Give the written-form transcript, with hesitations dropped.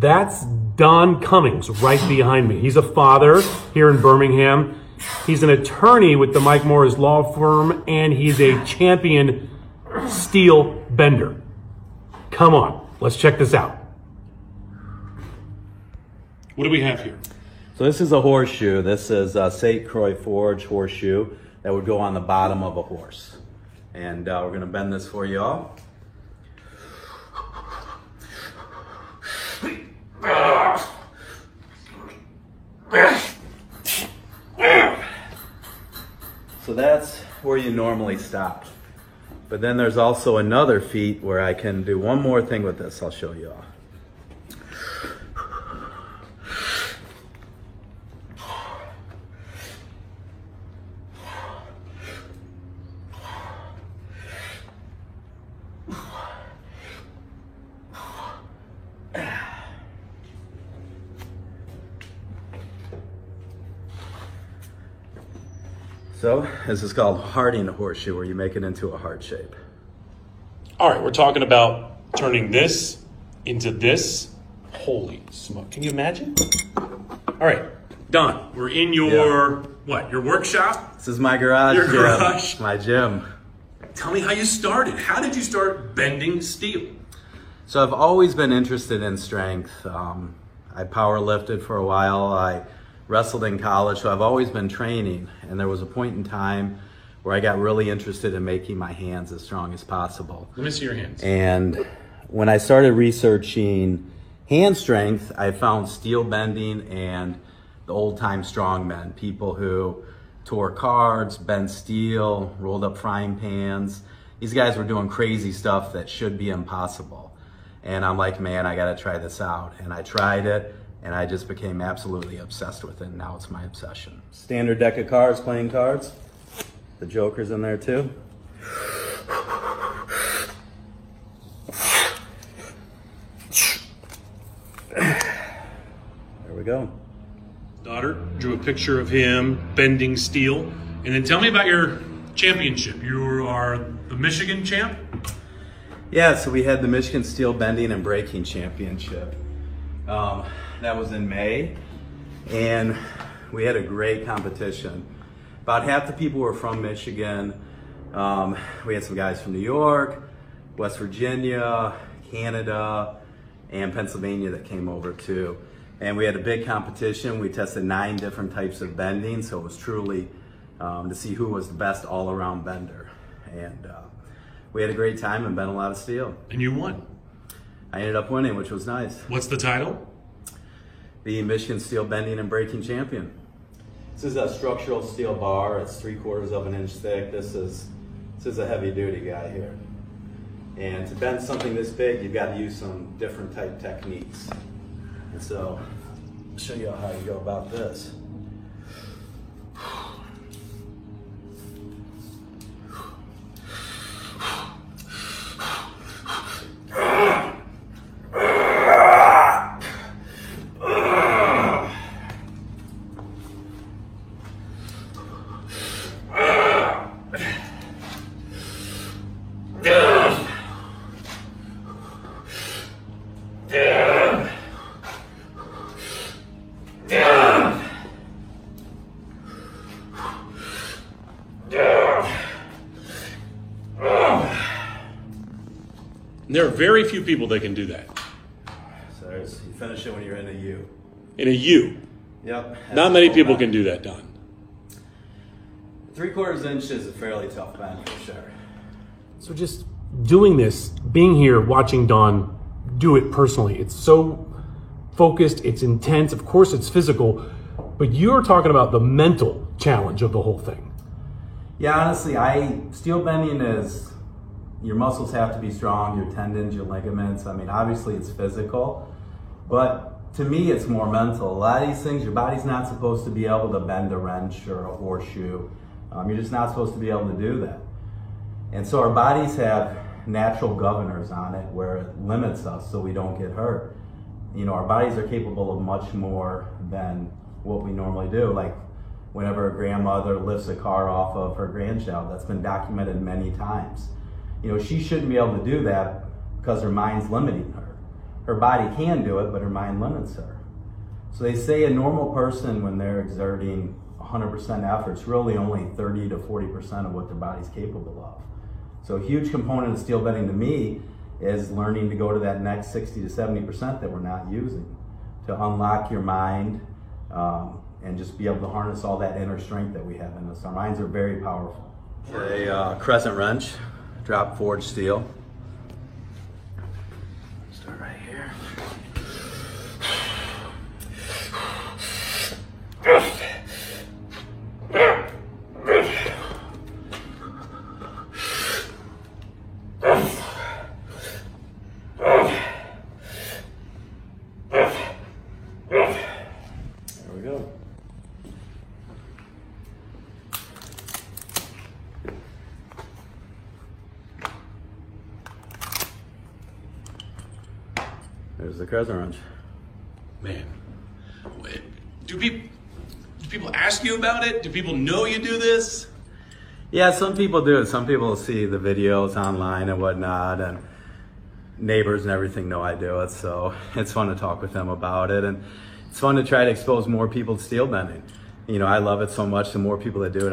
That's Don Cummings right behind me. He's a father here in Birmingham. He's an attorney with the Mike Morris law firm, and he's a champion steel bender. Come on, let's check this out. What do we have here? So this is a horseshoe. This is a St. Croix Forge horseshoe that would go on the bottom of a horse. And we're going to bend this for you all. So that's where you normally stop. But then there's also another feat where I can do one more thing with this. I'll show you all. So this is called hearting a horseshoe, where you make it into a heart shape. All right, we're talking about turning this into this. Holy smoke. Can you imagine? All right, Don, we're in your, your workshop? This is my garage. Your garage? My gym. Tell me how you started. How did you start bending steel? So I've always been interested in strength. I power lifted for a while. I wrestled in college, so I've always been training. And there was a point in time where I got really interested in making my hands as strong as possible. Let me see your hands. And when I started researching hand strength, I found steel bending and the old-time strongmen, people who tore cards, bent steel, rolled up frying pans. These guys were doing crazy stuff that should be impossible. And I'm like, man, I gotta try this out. And I tried it, and I just became absolutely obsessed with it. And now it's my obsession. Standard deck of cards, playing cards. The Joker's in there too. There we go. Daughter drew a picture of him bending steel. And then tell me about your championship. You are the Michigan champ? Yeah, so we had the Michigan Steel Bending and Breaking Championship. That was in May, and we had a great competition. About half the people were from Michigan. We had some guys from New York, West Virginia, Canada, and Pennsylvania that came over too. And we had a big competition. We tested 9 different types of bending, so it was truly to see who was the best all-around bender. And we had a great time and bent a lot of steel. And you won. I ended up winning, which was nice. What's the title? The Michigan Steel Bending and Breaking Champion. This is a structural steel bar. It's 3/4 of an inch thick. This is a heavy duty guy here. And to bend something this big, you've got to use some different type techniques. And so I'll show you how you go about this. There are very few people that can do that. So you finish it when you're in a U. In a U. Yep. Not many people can do that, Don. 3/4 inch is a fairly tough bend for sure. So just doing this, being here, watching Don do it personally, it's so focused, it's intense, of course it's physical, but you're talking about the mental challenge of the whole thing. Yeah, honestly, steel bending is, your muscles have to be strong, your tendons, your ligaments. I mean, obviously it's physical, but to me it's more mental. A lot of these things, your body's not supposed to be able to bend a wrench or a horseshoe. You're just not supposed to be able to do that. And so our bodies have natural governors on it where it limits us so we don't get hurt. You know, our bodies are capable of much more than what we normally do. Like whenever a grandmother lifts a car off of her grandchild, that's been documented many times. You know, she shouldn't be able to do that because her mind's limiting her. her body can do it, but her mind limits her. So they say a normal person, when they're exerting 100% effort, it's really only 30 to 40% of what their body's capable of. So a huge component of steel bending to me is learning to go to that next 60 to 70% that we're not using, to unlock your mind and just be able to harness all that inner strength that we have in us. Our minds are very powerful. A crescent wrench, drop forged steel. Start right here. There we go. There's the crescent wrench. Man, do people ask you about it? Do people know you do this? Yeah, some people do. Some people see the videos online and whatnot, and neighbors and everything know I do it. So it's fun to talk with them about it, and it's fun to try to expose more people to steel bending. You know, I love it so much. The more people that do it,